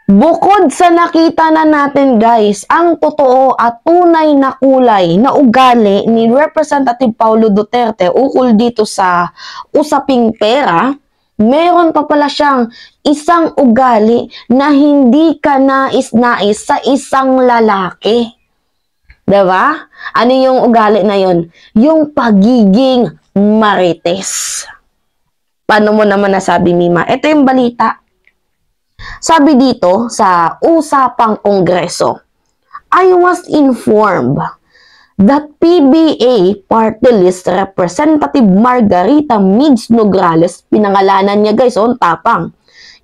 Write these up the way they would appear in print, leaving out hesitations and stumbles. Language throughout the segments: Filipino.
Bukod sa nakita na natin guys, ang totoo at tunay na kulay na ugali ni Representative Paulo Duterte ukol dito sa usaping pera, meron pa pala siyang isang ugali na hindi ka nais-nais sa isang lalaki. Diba? Ano yung ugali na yon? Yung pagiging marites. Paano mo naman nasabi, Mima? Ito yung balita. Sabi dito sa usapang kongreso, I was informed that PBA Party List Representative Margarita Migs Nograles, pinangalanan niya guys, on tapang,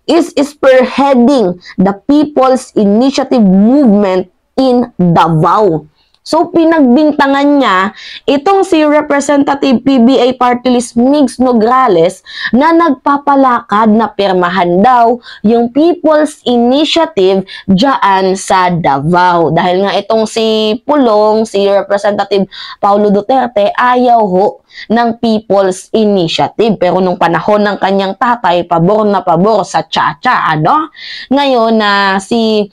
is spearheading the People's Initiative Movement in Davao. So, pinagbintangan niya itong si Representative PBA Party List Migs Nograles na nagpapalakad na pirmahan daw yung People's Initiative dyan sa Davao. Dahil nga itong si Pulong, si Representative Paulo Duterte, ayaw ho ng People's Initiative. Pero nung panahon ng kanyang tatay, pabor na pabor sa Chacha, ano? Ngayon na si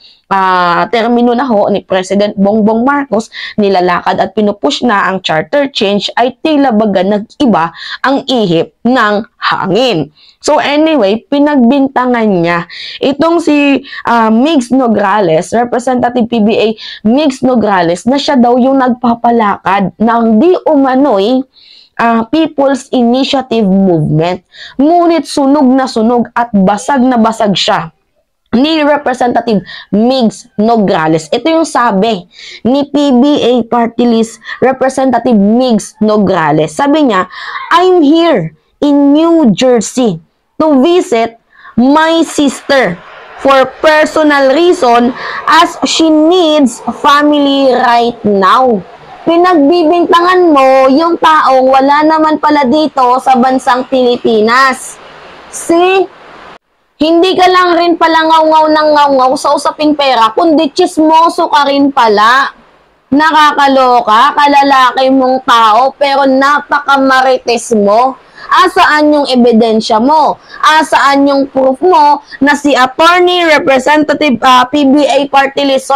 termino na ho ni President Bongbong Marcos, nilalakad at pinupush na ang charter change, ay tila baga nag-iba ang ihip ng hangin. So anyway, pinagbintangan niya itong si Migs Nograles, Representative PBA Migs Nograles, na siya daw yung nagpapalakad ng di umano'y People's Initiative Movement. Ngunit sunog na sunog at basag na basag siya ni Representative Migs Nograles. Ito yung sabi ni PBA Party List Representative Migs Nograles. Sabi niya, I'm here in New Jersey to visit my sister for personal reason as she needs family right now. Pinagbibintangan mo yung taong wala naman pala dito sa bansang Pilipinas. See? Hindi ka lang rin pala ngaw-ngaw ng ngaw-ngaw sa usaping pera, kundi chismoso ka rin pala. Nakakaloka, kalalaki mong tao, pero napakamarites mo. Asaan yung ebidensya mo? Asaan yung proof mo na si Attorney Representative PBA Party List,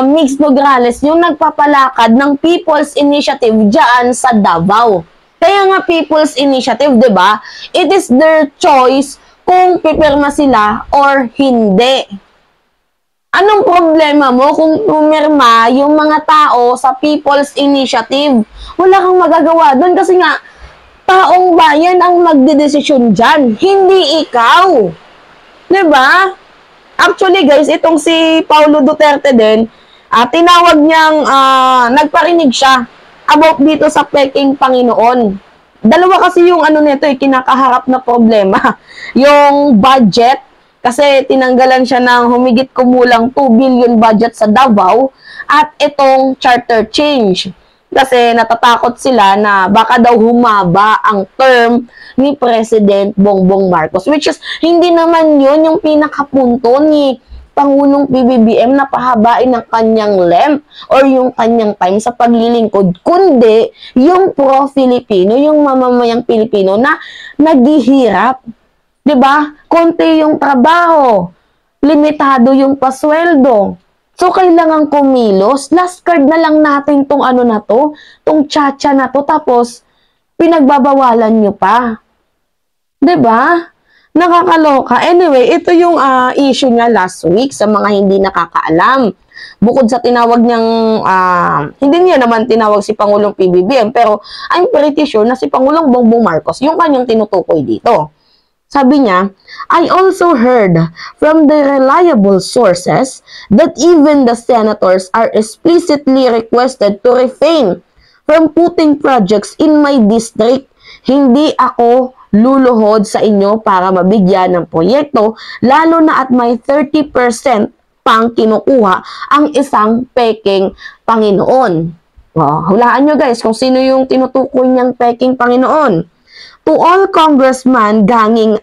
Migs Nograles, yung nagpapalakad ng People's Initiative dyan sa Davao. Kaya nga People's Initiative, di ba? It is their choice kung pipirma sila or hindi. Anong problema mo kung pumirma yung mga tao sa People's Initiative? Wala kang magagawa doon kasi nga, taong bayan ang magdedesisyon dyan, hindi ikaw. Diba? Actually guys, itong si Paulo Duterte din, tinawag niyang, nagparinig siya about dito sa peking Panginoon. Dalawa kasi yung ano nito, kinakaharap na problema. Yung budget, kasi tinanggalan siya ng humigit kumulang 2 billion budget sa Davao, at itong charter change. Kasi natatakot sila na baka daw humaba ang term ni President Bongbong Marcos, which is hindi naman yun yung pinakapunto ni Pangulong PBBM na pahabain ng kanyang length or yung kanyang time sa paglilingkod, kundi yung pro-Filipino, yung mamamayang Pilipino na naghihirap. 'Di ba? Konti yung trabaho, limitado yung pasweldo. So, kailangan kumilos. Last card na lang natin tong ano na to, tong Chacha na to, tapos pinagbabawalan nyo pa. 'Di ba? Nakakaloka. Anyway, ito yung issue niya last week sa mga hindi nakakaalam. Bukod sa tinawag niyang, hindi niya naman tinawag si Pangulong PBBM, pero I'm pretty sure na si Pangulong Bongbong Marcos, yung kanyang tinutukoy dito. Sabi niya, I also heard from the reliable sources that even the senators are explicitly requested to refrain from putting projects in my district. Hindi ako luluhod sa inyo para mabigyan ng proyekto, lalo na at may 30% pang kinukuha ang isang peking Panginoon. Hulaan nyo guys kung sino yung tinutukoy niyang peking Panginoon. To all congressmen ganging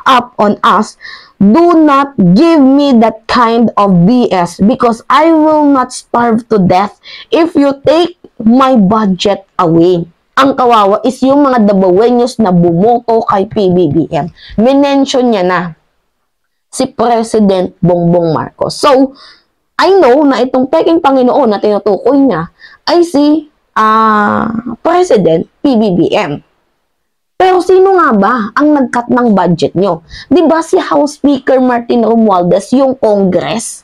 up on us, do not give me that kind of BS because I will not starve to death if you take my budget away. Ang kawawa is yung mga Davaoenos na bumoto kay PBBM. Minention niya na. si President Bongbong Marcos. So, I know na itong peking Panginoon na tinutukoy niya ay si President PBBM. Pero sino nga ba ang nag-cut ng budget nyo? Di ba si House Speaker Martin Romualdez yung Congress?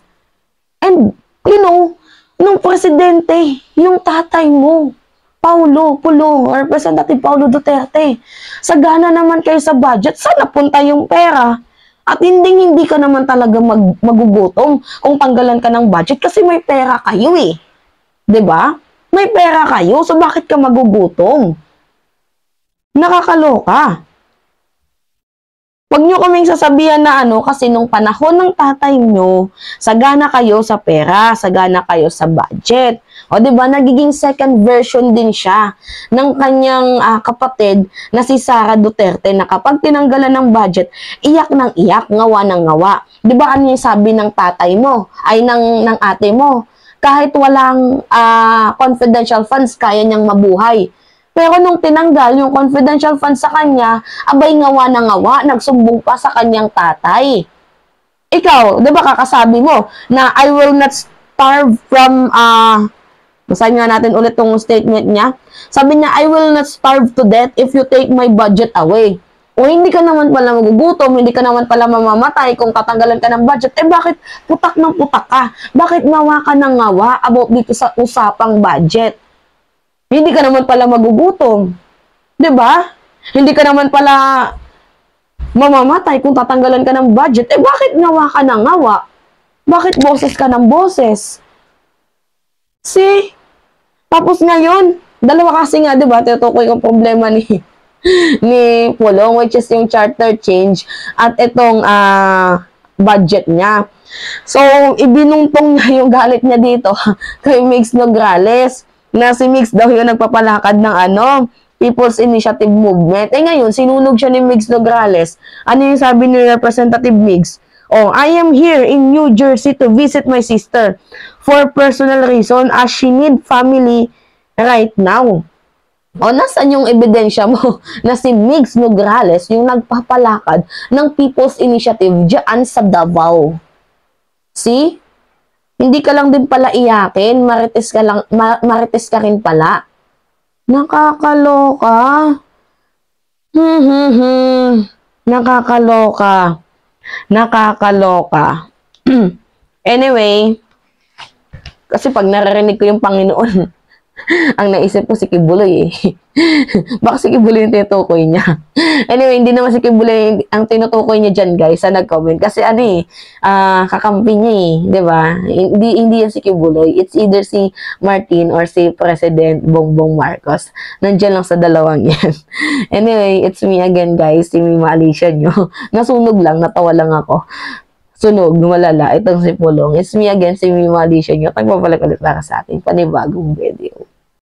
And, you know, nung presidente, yung tatay mo, Paulo, Representative Paulo Duterte. Sagana naman kayo sa budget, saan napunta yung pera? At hindi ka naman talaga magugutom kung tanggalan ka ng budget kasi may pera kayo eh. 'Di ba? May pera kayo, so bakit ka magugutom? Nakakaloka. Huwag nyo kaming sasabihan na kasi nung panahon ng tatay nyo, sagana kayo sa pera, sagana kayo sa budget. O diba, nagiging second version din siya ng kanyang kapatid na si Sara Duterte na kapag tinanggalan ng budget, iyak ng iyak, ngawa ng ngawa. Diba ano yung sabi ng tatay mo, ay ng ate mo? Kahit walang confidential funds, kaya niyang mabuhay. Pero nung tinanggal yung confidential funds sa kanya, abay ngawa na ngawa, nagsumbong pa sa kanyang tatay. Ikaw, di ba kakasabi mo na I will not starve from, basahin nga natin ulit tong statement niya. Sabi niya, I will not starve to death if you take my budget away. O hindi ka naman pala magugutom, hindi ka naman pala mamamatay kung tatanggalan ka ng budget. Eh bakit putak ng putak ka? Bakit ngawa ka ng ngawa about dito sa usapang budget? Hindi ka naman pala magugutom. 'Di ba? Hindi ka naman pala mamamatay kung tatanggalan ka ng budget. Eh bakit ngawa ka ng ngawa? Bakit boses ka ng boses? See? Tapos ngayon, dalawa kasi nga 'di ba, tinutukoy yung problema ni Pulong, which is yung charter change at itong budget niya. So, ibinuntong niya yung galit niya dito kay Mix Nograles. Na si Mix daw yung nagpapalakad ng People's Initiative Movement. Eh ngayon, sinunog siya ni Mix Nograles. Ano yung sabi ni Representative Mix? I am here in New Jersey to visit my sister for personal reason as she need family right now. Nasaan yung ebidensya mo na si Mix Nograles yung nagpapalakad ng People's Initiative dyan sa Davao? See? Hindi ka lang din pala iyakin, marites ka rin pala. Nakakaloka. Nakakaloka. Nakakaloka. Anyway, kasi pag naririnig ko yung Panginoon, ang naisip ko si Kibuloy eh. Baka si Kibuloy yung tinutukoy niya. Anyway, hindi naman si Kibuloy ang tinutukoy niya dyan guys sa nag-comment. Kasi kakampi niya eh. Diba? Hindi yan si Kibuloy. It's either si Martin or si President Bongbong Marcos. Nandiyan lang sa dalawang yan. Anyway, it's me again guys. Si Mima Alicia nyo. Nasunog lang, natawa lang ako. Sunog, malala. Itong si Pulong. It's me again, si Mima Alicia nyo. Tagpapalik ulit para sa ating panibagong video.